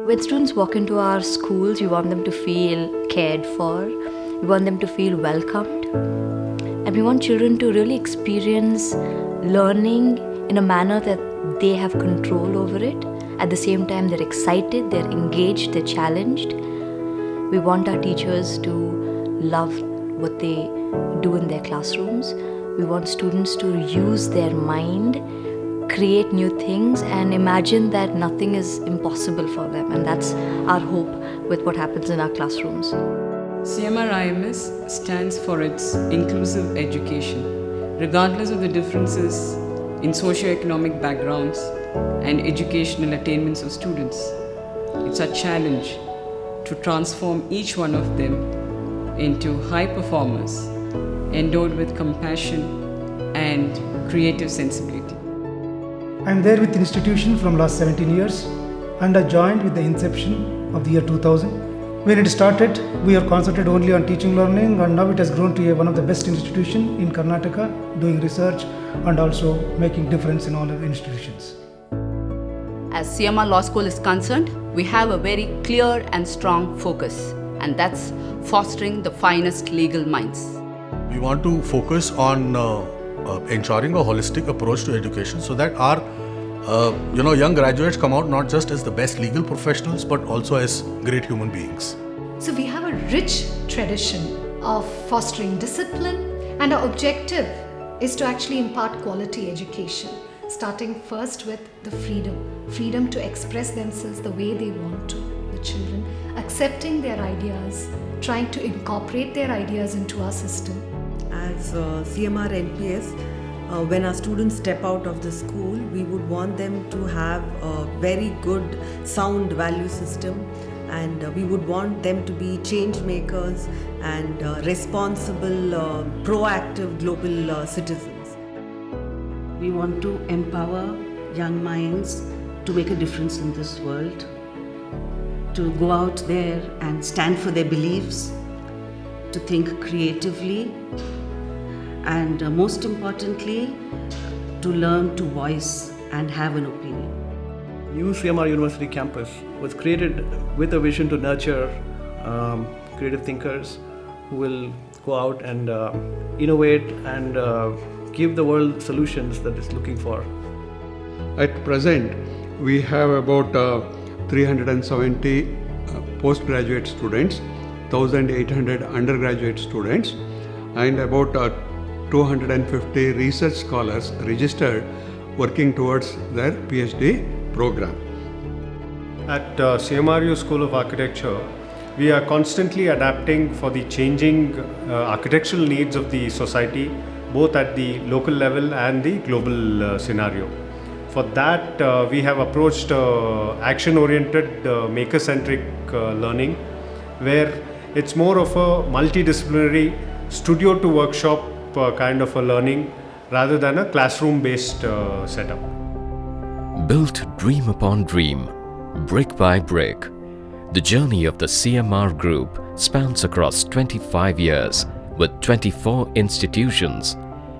When students walk into our schools, we want them to feel cared for, we want them to feel welcomed, and we want children to really experience learning in a manner that they have control over it. At the same time, they're excited, they're engaged, they're challenged. We want our teachers to love what they do in their classrooms. We want students to use their mind, create new things, and imagine that nothing is impossible for them. And that's our hope with what happens in our classrooms. CMR stands for its inclusive education, regardless of the differences in socio-economic backgrounds and educational attainments of students. It's a challenge to transform each one of them into high performers, endowed with compassion and creative sensibility. I'm there with the institution from last 17 years, and I joined with the inception of the year 2000. When it started, we were concentrated only on teaching learning, and now it has grown to one of the best institutions in Karnataka, doing research and also making difference in all of the institutions. As CMR Law School is concerned, we have a very clear and strong focus, and that's fostering the finest legal minds. We want to focus on ensuring a holistic approach to education so that our young graduates come out not just as the best legal professionals but also as great human beings. So we have a rich tradition of fostering discipline, and our objective is to actually impart quality education, starting first with the freedom to express themselves the way they want to, the children accepting their ideas, trying to incorporate their ideas into our system. As CMR NPS, when our students step out of the school, we would want them to have a very good, sound value system, and we would want them to be change makers and responsible, proactive global citizens. We want to empower young minds to make a difference in this world, to go out there and stand for their beliefs, to think creatively, and most importantly, to learn to voice and have an opinion. New CMR University campus was created with a vision to nurture creative thinkers who will go out and innovate and give the world solutions that it's looking for. At present, we have about 370 postgraduate students, 1,800 undergraduate students, and about 250 research scholars registered working towards their PhD program. At CMRU School of Architecture, we are constantly adapting for the changing architectural needs of the society, both at the local level and the global scenario. For that, we have approached action-oriented, maker-centric learning, where it's more of a multidisciplinary studio-to-workshop kind of a learning rather than a classroom-based setup. Built dream upon dream, brick by brick, the journey of the CMR Group spans across 25 years with 24 institutions,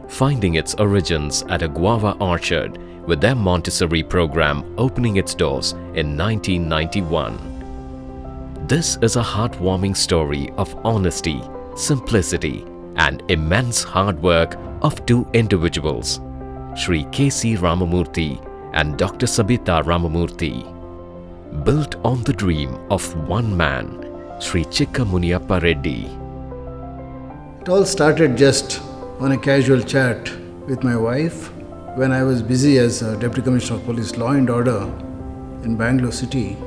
finding its origins at a guava orchard with their Montessori program opening its doors in 1991. This is a heartwarming story of honesty, simplicity, and immense hard work of two individuals, Sri K.C. Ramamurthy and Dr. Sabita Ramamurthy. Built on the dream of one man, Sri Chikka Muniappa Reddy. It all started just on a casual chat with my wife when I was busy as a Deputy Commissioner of Police Law and Order in Bangalore City.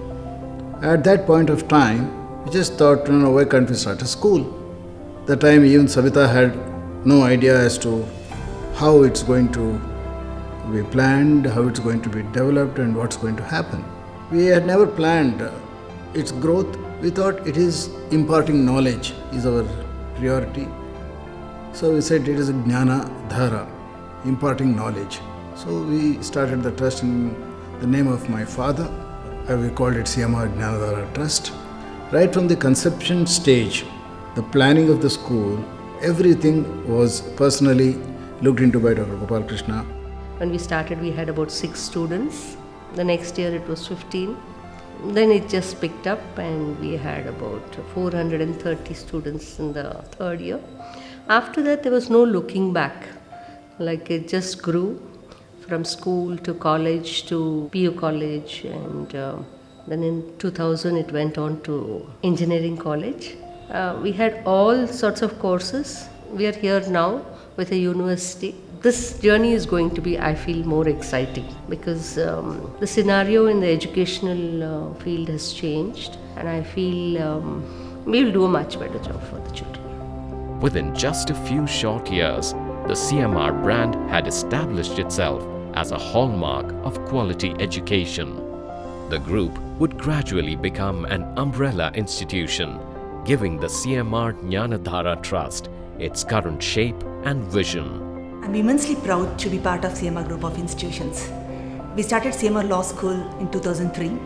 At that point of time, we just thought, why can't we start a school? That time even Sabita had no idea as to how it's going to be planned, how it's going to be developed, and what's going to happen. We had never planned its growth. We thought it is imparting knowledge is our priority. So we said it is a Jnana Dhara, imparting knowledge. So we started the trust in the name of my father. We called it CMR Jnana Dhara Trust. Right from the conception stage, the planning of the school, everything was personally looked into by Dr. Gopal Krishna. When we started, we had about 6 students. The next year it was 15. Then it just picked up, and we had about 430 students in the third year. After that, there was no looking back. Like, it just grew from school to college to PU college, and then in 2000 it went on to engineering college. We had all sorts of courses. We are here now with a university. This journey is going to be, I feel, more exciting because the scenario in the educational field has changed, and I feel we will do a much better job for the children. Within just a few short years, the CMR brand had established itself as a hallmark of quality education. The group would gradually become an umbrella institution, giving the CMR Jnanadhara Trust its current shape and vision. I'm immensely proud to be part of CMR Group of Institutions. We started CMR Law School in 2003.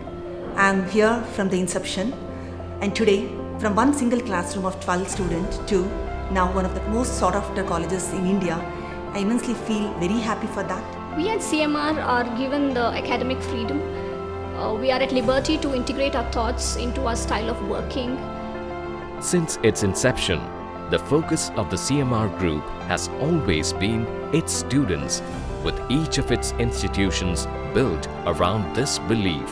I'm here from the inception, and today, from one single classroom of 12 students to now one of the most sought after colleges in India, I immensely feel very happy for that. We at CMR are given the academic freedom. We are at liberty to integrate our thoughts into our style of working. Since its inception, the focus of the CMR Group has always been its students, with each of its institutions built around this belief.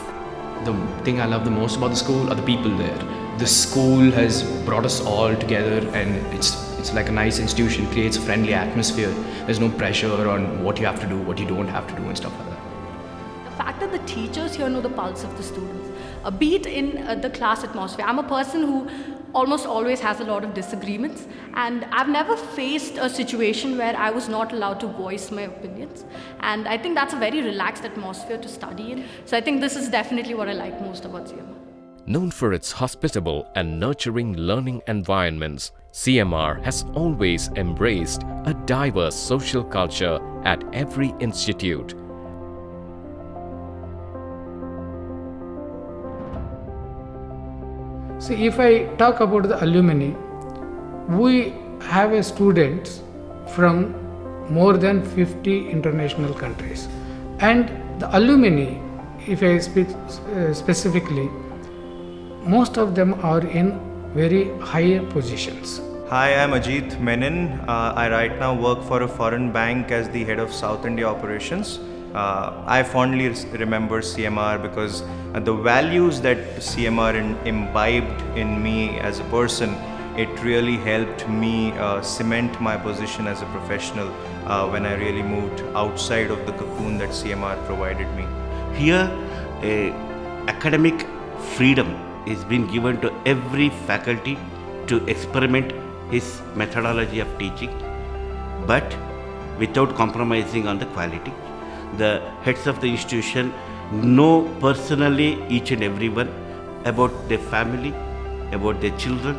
The thing I love the most about the school are the people there. The school has brought us all together, and it's like a nice institution, creates a friendly atmosphere. There's no pressure on what you have to do, what you don't have to do, and stuff like that. The fact that the teachers here know the pulse of the students, be it in the class atmosphere. I'm a person who almost always has a lot of disagreements, and I've never faced a situation where I was not allowed to voice my opinions, and I think that's a very relaxed atmosphere to study in. So I think this is definitely what I like most about CMR. Known for its hospitable and nurturing learning environments, CMR has always embraced a diverse social culture at every institute. See, if I talk about the alumni, we have a students from more than 50 international countries. And the alumni, if I speak specifically, most of them are in very high positions. Hi, I'm Ajit Menon. I right now work for a foreign bank as the head of South India operations. I fondly remember CMR because the values that CMR imbibed in me as a person, it really helped me cement my position as a professional when I really moved outside of the cocoon that CMR provided me. Here, academic freedom is being given to every faculty to experiment his methodology of teaching, but without compromising on the quality. The heads of the institution know personally each and everyone about their family, about their children,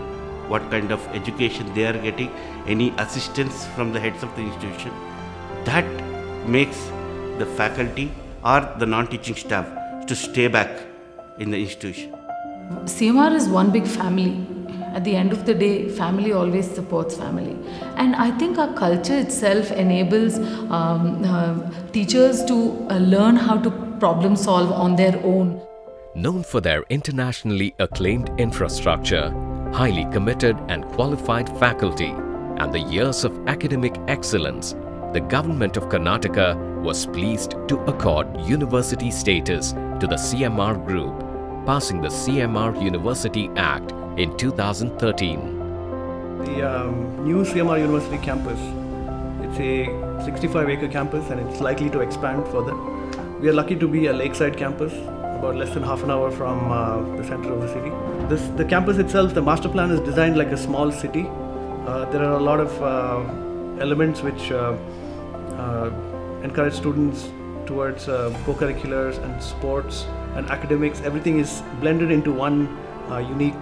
what kind of education they are getting, any assistance from the heads of the institution. That makes the faculty or the non-teaching staff to stay back in the institution. CMR is one big family. At the end of the day, family always supports family. And I think our culture itself enables teachers to learn how to problem solve on their own. Known for their internationally acclaimed infrastructure, highly committed and qualified faculty, and the years of academic excellence, the government of Karnataka was pleased to accord university status to the CMR Group, passing the CMR University Act in 2013. The new CMR University campus, it's a 65-acre campus and it's likely to expand further. We are lucky to be a lakeside campus, about less than half an hour from the center of the city. The campus itself, the master plan is designed like a small city. There are a lot of elements which encourage students towards co-curriculars and sports and academics. Everything is blended into one unique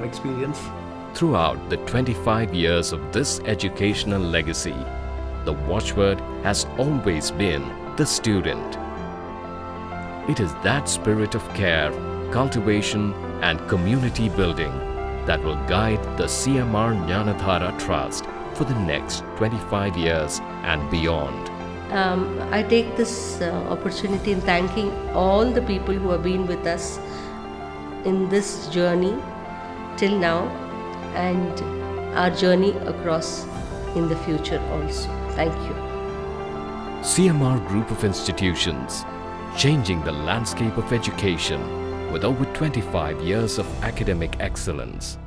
experience. Throughout the 25 years of this educational legacy, the watchword has always been the student. It is that spirit of care, cultivation and community building that will guide the CMR Jnanadhara Trust for the next 25 years and beyond. I take this opportunity in thanking all the people who have been with us in this journey till now and our journey across in the future also. Thank you. CMR Group of Institutions, changing the landscape of education with over 25 years of academic excellence.